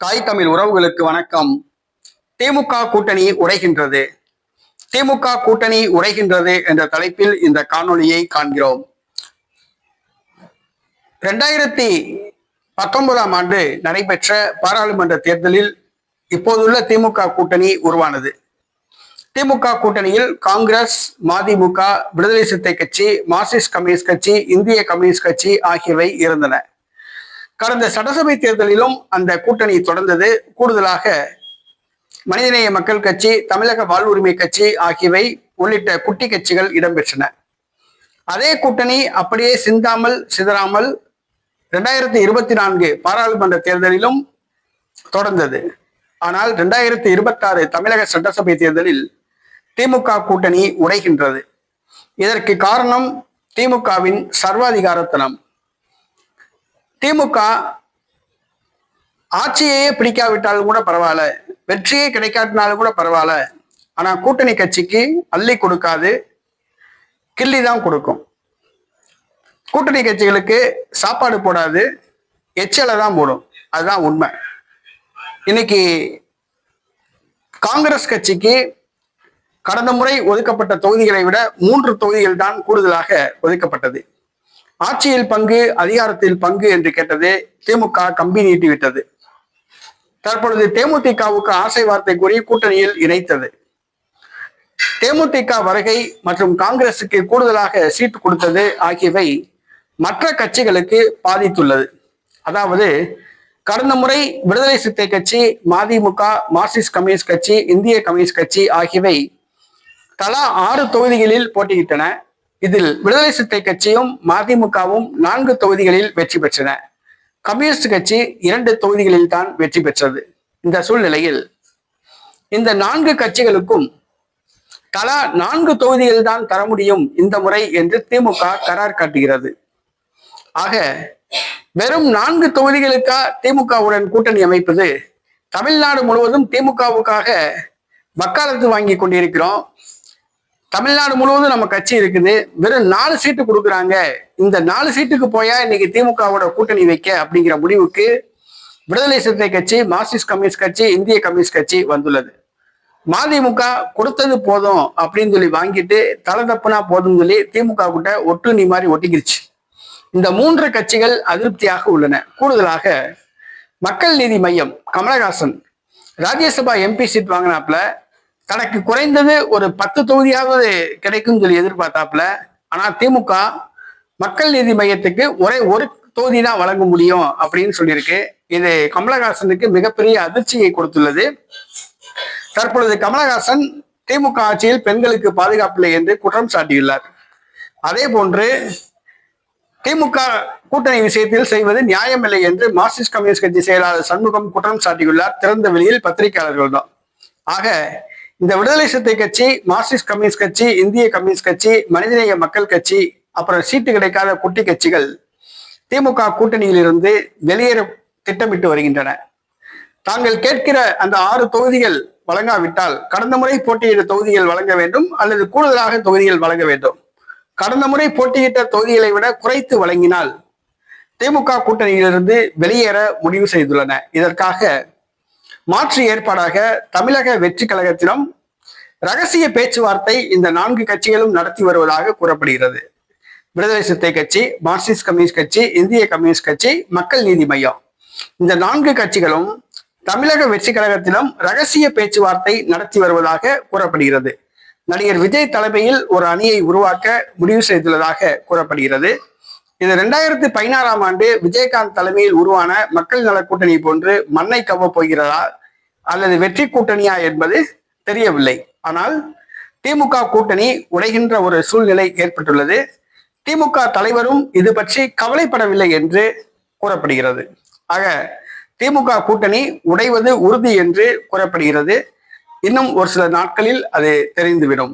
தாய் தமிழ் உறவுகளுக்கு வணக்கம். திமுக கூட்டணி உடைகின்றது. திமுக கூட்டணி உடைகின்றது என்ற தலைப்பில் இந்த காணொளியை காண்கிறோம். 2019ஆம் ஆண்டு நடைபெற்ற பாராளுமன்ற தேர்தலில் இப்போதுள்ள திமுக கூட்டணி உருவானது. திமுக கூட்டணியில் காங்கிரஸ், மதிமுக, விடுதலை சிறுத்தை கட்சி, மார்க்சிஸ்ட் கம்யூனிஸ்ட் கட்சி, இந்திய கம்யூனிஸ்ட் கட்சி ஆகியவை இருந்தன. கடந்த சட்டசபை தேர்தலிலும் அந்த கூட்டணி தொடர்ந்தது. கூடுதலாக மனிதநேய மக்கள் கட்சி, தமிழக வாழ்வுரிமை கட்சி ஆகியவை உள்ளிட்ட குட்டி கட்சிகள் இடம்பெற்றன. அதே கூட்டணி அப்படியே சிந்தாமல் சிதறாமல் 2024 பாராளுமன்ற தேர்தலிலும் தொடர்ந்தது. ஆனால் 2026 தமிழக சட்டசபை தேர்தலில் திமுக கூட்டணி உடைகின்றது. இதற்கு காரணம் திமுகவின் சர்வாதிகாரத்தனம். திமுக ஆட்சியே பிடிக்காவிட்டாலும் கூட பரவாயில்ல, வெற்றியே கிடைக்காட்டினாலும் கூட பரவாயில்ல, ஆனா கூட்டணி கட்சிக்கு அள்ளி கொடுக்காது, கிள்ளி கொடுக்கும். கூட்டணி கட்சிகளுக்கு சாப்பாடு போடாது, எச்சலை தான் போடும். அதுதான் உண்மை. இன்னைக்கு காங்கிரஸ் கட்சிக்கு கடந்த முறை ஒதுக்கப்பட்ட தொகுதிகளை விட 3 தொகுதிகள் தான் கூடுதலாக ஒதுக்கப்பட்டது. ஆட்சியில் பங்கு, அதிகாரத்தில் பங்கு என்று கேட்டது திமுக கம்பி நீட்டி விட்டது. தற்பொழுது தேமுதிகவுக்கு ஆசை வார்த்தை கூறி கூட்டணியில் இணைத்தது. தேமுதிக வருகை மற்றும் காங்கிரசுக்கு கூடுதலாக சீட்டு கொடுத்தது ஆகியவை மற்ற கட்சிகளுக்கு பாதித்துள்ளது. அதாவது கடந்த முறை விடுதலை சிறுத்தை கட்சி, மதிமுக, மார்க்சிஸ்ட் கம்யூனிஸ்ட் கட்சி, இந்திய கம்யூனிஸ்ட் கட்சி ஆகியவை தலா 6 தொகுதிகளில் போட்டியிட்டன. இதில் விடுதலை சிறுத்தை கட்சியும் மதிமுகவும் 4 தொகுதிகளில் வெற்றி பெற்றன. கம்யூனிஸ்ட் கட்சி 2 தொகுதிகளில் தான் வெற்றி பெற்றது. இந்த சூழ்நிலையில் இந்த 4 கட்சிகளுக்கும் தலா 4 தொகுதிகள் தான் தர முடியும் இந்த முறை என்று திமுக கரார் காட்டுகிறது. ஆக வெறும் 4 தொகுதிகளுக்கா திமுகவுடன் கூட்டணி அமைப்பது? தமிழ்நாடு முழுவதும் திமுகவுக்காக வக்காலத்து வாங்கி கொண்டிருக்கிறோம். தமிழ்நாடு முழுவதும் நம்ம கட்சி இருக்குது, வெறும் 4 சீட்டு கொடுக்குறாங்க, இந்த 4 சீட்டுக்கு போயா இன்னைக்கு திமுகவோட கூட்டணி வைக்க அப்படிங்கிற முடிவுக்கு விடுதலை சிறுத்தை கட்சி, மார்க்சிஸ்ட் கம்யூனிஸ்ட் கட்சி, இந்திய கம்யூனிஸ்ட் கட்சி வந்துள்ளது. மதிமுக கொடுத்தது போதும் அப்படின்னு சொல்லி வாங்கிட்டு தலை தப்புனா போதும் சொல்லி திமுக கிட்ட ஒட்டு நீ மாதிரி ஒட்டிக்கிருச்சு. இந்த 3 கட்சிகள் அதிருப்தியாக உள்ளன. கூடுதலாக மக்கள் நீதி மையம் கமலஹாசன் ராஜ்யசபா எம்பி சீட் வாங்கினாப்ல, தனக்கு குறைந்தது ஒரு 10 தொகுதியாவது கிடைக்கும் சொல்லி எதிர்பார்த்தாப்புல. ஆனா திமுக மக்கள் நீதி மையத்துக்கு ஒரே ஒரு தொகுதி தான் வழங்க முடியும் அப்படின்னு சொல்லியிருக்கு. இது கமலஹாசனுக்கு மிகப்பெரிய அதிர்ச்சியை கொடுத்துள்ளது. தற்பொழுது கமலஹாசன் திமுக ஆட்சியில் பெண்களுக்கு பாதுகாப்பில்லை என்று குற்றம் சாட்டியுள்ளார். அதே போன்று திமுக கூட்டணி விஷயத்தில் செய்வது நியாயமில்லை என்று மார்க்சிஸ்ட் கம்யூனிஸ்ட் கட்சி செயலாளர் சண்முகம் குற்றம் சாட்டியுள்ளார். திறந்த வெளியில் பத்திரிகையாளர்கள் தான். ஆக இந்த விடுதலை சிறுத்தை கட்சி, மார்க்சிஸ்ட் கம்யூனிஸ்ட் கட்சி, இந்திய கம்யூனிஸ்ட் கட்சி, மனிதநேய மக்கள் கட்சி, அப்புறம் சீட்டு கிடைக்காத குட்டி கட்சிகள் திமுக கூட்டணியிலிருந்து வெளியேற திட்டமிட்டு வருகின்றன. தாங்கள் கேட்கிற அந்த 6 தொகுதிகள் வழங்காவிட்டால் கடந்த முறை போட்டியிட்ட தொகுதிகள் வழங்க வேண்டும், அல்லது கூடுதலாக தொகுதிகள் வழங்க வேண்டும். கடந்த முறை போட்டியிட்ட தொகுதிகளை விட குறைத்து வழங்கினால் திமுக கூட்டணியிலிருந்து வெளியேற முடிவு செய்துள்ளன. இதற்காக மாற்று ஏற்பாடாக தமிழக வெற்றி கழகத்திடம் ரகசிய பேச்சுவார்த்தை இந்த 4 கட்சிகளும் நடத்தி வருவதாக கூறப்படுகிறது. விடுதலை சிறுத்தை கட்சி, மார்க்சிஸ்ட் கம்யூனிஸ்ட் கட்சி, இந்திய கம்யூனிஸ்ட் கட்சி, மக்கள் நீதி மையம், இந்த 4 கட்சிகளும் தமிழக வெற்றி கழகத்திடம் ரகசிய பேச்சுவார்த்தை நடத்தி வருவதாக கூறப்படுகிறது. நடிகர் விஜய் தலைமையில் ஒரு அணியை உருவாக்க முடிவு செய்துள்ளதாக கூறப்படுகிறது. இது 2016ஆம் ஆண்டு விஜயகாந்த் தலைமையில் உருவான மக்கள் நல கூட்டணி போன்று மண்ணை கவ்வ போகிறதா அல்லது வெற்றி கூட்டணியா என்பது தெரியவில்லை. ஆனால் திமுக கூட்டணி உடைகின்ற ஒரு சூழ்நிலை ஏற்பட்டுள்ளது. திமுக தலைவரும் இது பற்றி கவலைப்படவில்லை என்று கூறப்படுகிறது. ஆக திமுக கூட்டணி உடைவது உறுதி என்று கூறப்படுகிறது. இன்னும் ஒரு சில நாட்களில் அது தெரிந்துவிடும்.